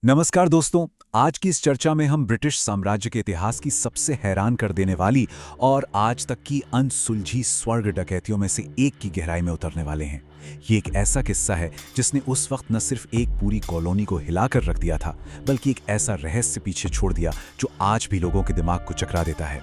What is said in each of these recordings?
नमस्कार दोस्तों। आज की इस चर्चा में हम ब्रिटिश साम्राज्य के इतिहास की सबसे हैरान कर देने वाली और आज तक की अनसुलझी स्वर्ग डकैतियों में से एक की गहराई में उतरने वाले हैं। ये एक ऐसा किस्सा है जिसने उस वक्त न सिर्फ एक पूरी कॉलोनी को हिलाकर रख दिया था, बल्कि एक ऐसा रहस्य पीछे छोड़ दिया जो आज भी लोगों के दिमाग को चकरा देता है।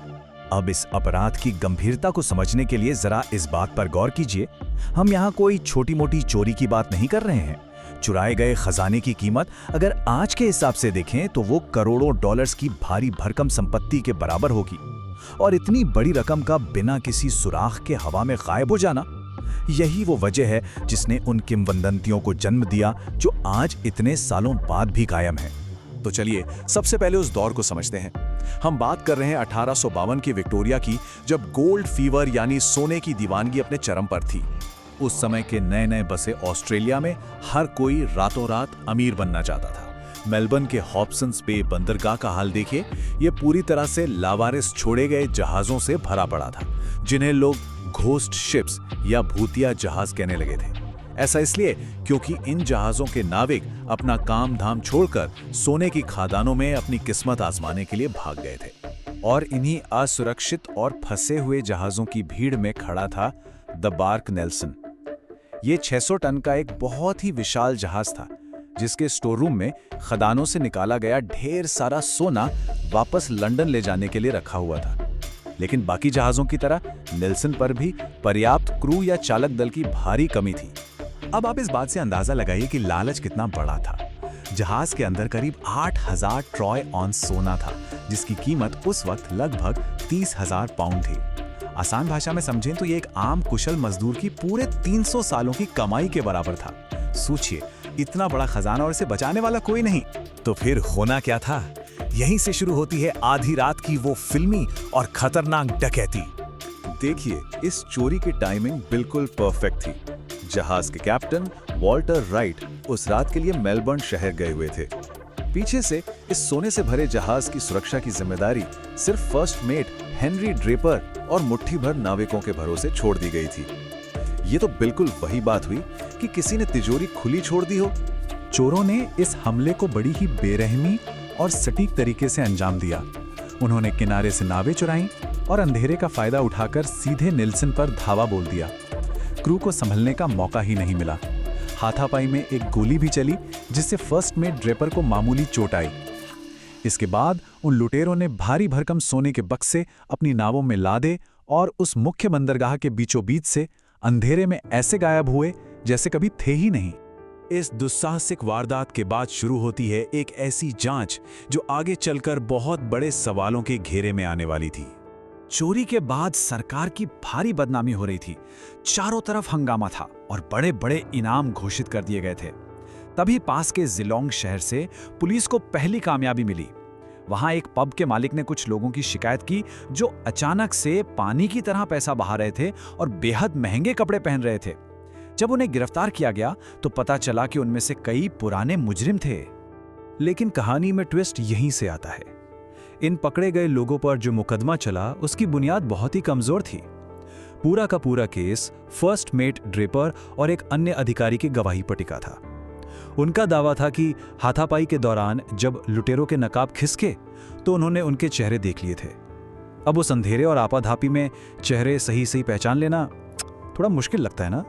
अब इस अपराध की गंभीरता को समझने के लिए जरा इस बात पर गौर कीजिए। हम यहाँ कोई छोटी मोटी चोरी की बात नहीं कर रहे हैं। चुराए गए खजाने की कीमत अगर आज के हिसाब से देखें तो वो करोड़ों डॉलर्स की भारी भरकम संपत्ति के बराबर होगी। और इतनी बड़ी रकम का बिना किसी सुराख के हवा में गायब हो जाना, यही वो वजह है जिसने उन किंवदंतियों को जन्म दिया जो आज इतने सालों बाद भी कायम है। तो चलिए सबसे पहले उस दौर को समझते हैं। हम बात कर रहे हैं 1852 की विक्टोरिया की, जब गोल्ड फीवर यानी सोने की दीवानगी अपने चरम पर थी। उस समय के नए नए बसे ऑस्ट्रेलिया में हर कोई रातों रात अमीर बनना चाहता था। मेलबर्न के हॉब्सन्स बे बंदरगाह का हाल देखिए, ये पूरी तरह से लावारिस छोड़े गए जहाजों से भरा पड़ा था, जिन्हें लोग घोस्ट शिप्स या भूतिया जहाज कहने लगे थे। ऐसा इसलिए क्योंकि इन जहाजों के नाविक अपना काम धाम छोड़कर सोने की खादानों में अपनी किस्मत आजमाने के लिए भाग गए थे। और इन्हीं असुरक्षित और फंसे हुए जहाजों की भीड़ में खड़ा था द बार्क नेल्सन। ये 600 टन का एक बहुत ही विशाल जहाज था, जिसके स्टोर रूम में खदानों से निकाला गया ढेर सारा सोना वापस लंदन ले जाने के लिए रखा हुआ था। लेकिन बाकी जहाजों की तरह नेल्सन पर भी पर्याप्त क्रू या चालक दल की भारी कमी थी। अब आप इस बात से अंदाजा लगाइए कि लालच कितना बड़ा था। जहाज के अंदर करीब 8000 ट्रॉय ऑन्स सोना था, जिसकी कीमत उस वक्त लगभग 30,000 पाउंड थी। आसान भाषा में समझें तो ये एक आम कुशल मजदूर की पूरे 300 सालों की कमाई के बराबर था। सोचिए, इतना बड़ा खजाना और इसे बचाने वाला कोई नहीं। तो फिर होना क्या था? यहीं से शुरू होती है आधी रात की वो फिल्मी और खतरनाक डकैती। देखिए, इस चोरी की टाइमिंग बिल्कुल परफेक्ट थी। जहाज के कैप्टन वॉल्टर राइट उस रात के लिए मेलबर्न शहर गए हुए थे। पीछे से इस सोने से भरे जहाज की सुरक्षा की जिम्मेदारी सिर्फ फर्स्ट मेट हेनरी ड्रेपर और मुट्ठी भर नाविकों के भरोसे छोड़ दी गई थी। ये तो बिल्कुल वही बात हुई कि किसी ने तिजोरी खुली छोड़ दी हो। चोरों ने इस हमले को बड़ी ही बेरहमी और सटीक तरीके से अंजाम दिया। उन्होंने किनारे से नावें चुराईं और अंधेरे का फायदा उठाकर सीधे नेल्सन पर धावा बोल दिया। क्रू को संभलने का मौका ही नहीं मिला। हाथापाई में एक गोली भी चली, जिससे फर्स्ट मेट ड्रेपर को मामूली चोट आई। इसके बाद उन लुटेरों ने भारी भरकम सोने के बक्से अपनी नावों में लादे और उस मुख्य बंदरगाह के बीचों बीच से अंधेरे में ऐसे गायब हुए जैसे कभी थे ही नहीं। इस दुस्साहसिक वारदात के बाद शुरू होती है एक ऐसी जांच जो आगे चलकर बहुत बड़े सवालों के घेरे में आने वाली थी। चोरी के बाद सरकार की भारी बदनामी हो रही थी। चारों तरफ हंगामा था और बड़े बड़े इनाम घोषित कर दिए गए थे। तभी पास के जिलोंग शहर से पुलिस को पहली कामयाबी मिली। वहां एक पब के मालिक ने कुछ लोगों की शिकायत की जो अचानक से पानी की तरह पैसा बहा रहे थे और बेहद महंगे कपड़े पहन रहे थे। जब उन्हें गिरफ्तार किया गया तो पता चला कि उनमें से कई पुराने मुजरिम थे। लेकिन कहानी में ट्विस्ट यहीं से आता है। इन पकड़े गए लोगों पर जो मुकदमा चला उसकी बुनियाद बहुत ही कमजोर थी। पूरा का पूरा केस फर्स्ट मेट ड्रेपर और एक अन्य अधिकारी की गवाही पर टिका था। उनका दावा था कि हाथापाई के दौरान जब लुटेरों के नकाब खिसके तो उन्होंने उनके चेहरे देख लिए थे। अब उस अंधेरे और आपाधापी में चेहरे सही सही पहचान लेना थोड़ा मुश्किल लगता है ना।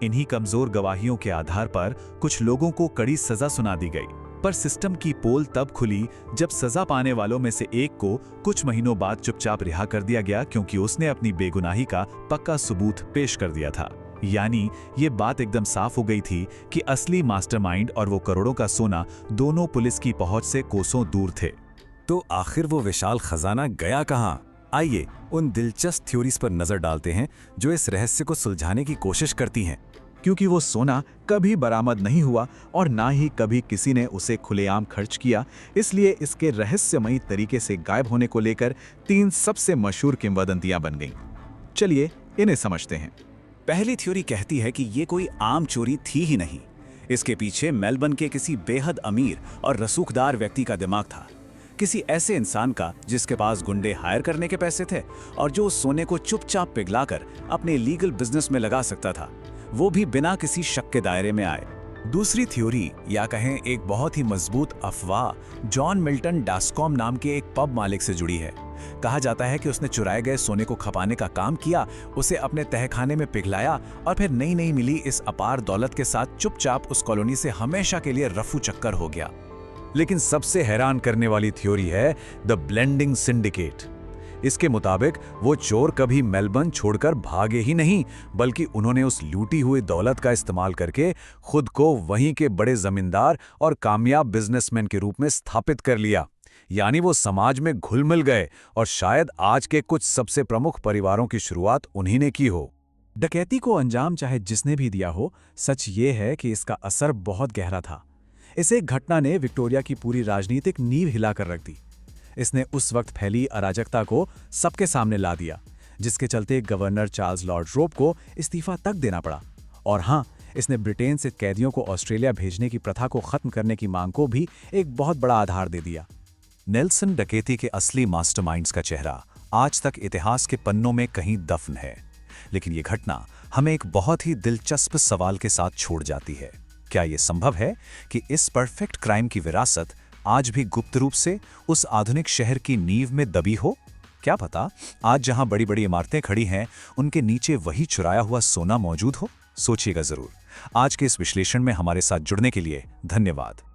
इन्हीं कमजोर गवाहियों के आधार पर कुछ लोगों को कड़ी सजा सुना दी गई, पर सिस्टम की पोल तब खुली जब सजा पाने वालों में से एक को कुछ महीनों बाद चुपचाप रिहा कर दिया गया, क्योंकि उसने अपनी बेगुनाही का पक्का सबूत पेश कर दिया था। यानी ये बात एकदम साफ हो गई थी कि असली मास्टरमाइंड और वो करोड़ों का सोना दोनों पुलिस की पहुंच से कोसों दूर थे। तो आखिर वो विशाल खजाना गया कहां? आइए उन दिलचस्प थ्योरीज पर नजर डालते हैं जो इस रहस्य को सुलझाने की कोशिश करती हैं। क्योंकि वो सोना कभी बरामद नहीं हुआ और ना ही कभी किसी ने उसे खुलेआम खर्च किया, इसलिए इसके रहस्यमयी तरीके से गायब होने को लेकर 3 सबसे मशहूर किंवदंतियां बन गईं। चलिए इन्हें समझते हैं। पहली थ्योरी कहती है कि ये कोई आम चोरी थी ही नहीं। इसके पीछे मेलबर्न के किसी बेहद अमीर और रसूखदार व्यक्ति का दिमाग था। किसी ऐसे इंसान का जिसके पास गुंडे हायर करने के पैसे थे और जो उस सोने को चुपचाप पिघलाकर अपने लीगल बिजनेस में लगा सकता था, वो भी बिना किसी शक के दायरे में आए। दूसरी थ्योरी या कहें एक बहुत ही मजबूत अफवाह जॉन मिल्टन डास्कॉम नाम के एक पब मालिक से जुड़ी है। कहा जाता है कि उसने चुराए गए सोने को खपाने का काम किया, उसे अपने तहखाने में पिघलाया और फिर नई नई मिली इस अपार दौलत के साथ चुपचाप उस कॉलोनी से हमेशा के लिए रफू चक्कर हो गया। लेकिन सबसे हैरान करने वाली थ्योरी है द ब्लेंडिंग सिंडिकेट। इसके मुताबिक वो चोर कभी मेलबर्न छोड़कर भागे ही नहीं, बल्कि उन्होंने उस लूटी हुई दौलत का इस्तेमाल करके खुद को वहीं के बड़े जमींदार और कामयाब बिजनेसमैन के रूप में स्थापित कर लिया। यानी वो समाज में घुल मिल गए और शायद आज के कुछ सबसे प्रमुख परिवारों की शुरुआत उन्हीं ने की हो। डकैती को अंजाम चाहे जिसने भी दिया हो, सच ये है कि इसका असर बहुत गहरा था। इस एक घटना ने विक्टोरिया की पूरी राजनीतिक नींव हिलाकर रख दी। इसने उस वक्त फैली अराजकता को सबके सामने ला दिया, जिसके चलते गवर्नर चार्ल्स लॉर्ड रोप को इस्तीफा तक देना पड़ा। और हाँ, इसने ब्रिटेन से कैदियों को ऑस्ट्रेलिया भेजने की प्रथा को खत्म करने की मांग को भी एक बहुत बड़ा आधार दे दिया। नेल्सन डकैती के असली मास्टरमाइंड्स का चेहरा आज तक इतिहास के पन्नों में कहीं दफन है। लेकिन ये घटना हमें एक बहुत ही दिलचस्प सवाल के साथ छोड़ जाती है। क्या ये संभव है कि इस परफेक्ट क्राइम की विरासत आज भी गुप्त रूप से उस आधुनिक शहर की नींव में दबी हो? क्या पता आज जहां बड़ी बड़ी इमारतें खड़ी हैं, उनके नीचे वही चुराया हुआ सोना मौजूद हो? सोचिएगा जरूर। आज के इस विश्लेषण में हमारे साथ जुड़ने के लिए धन्यवाद।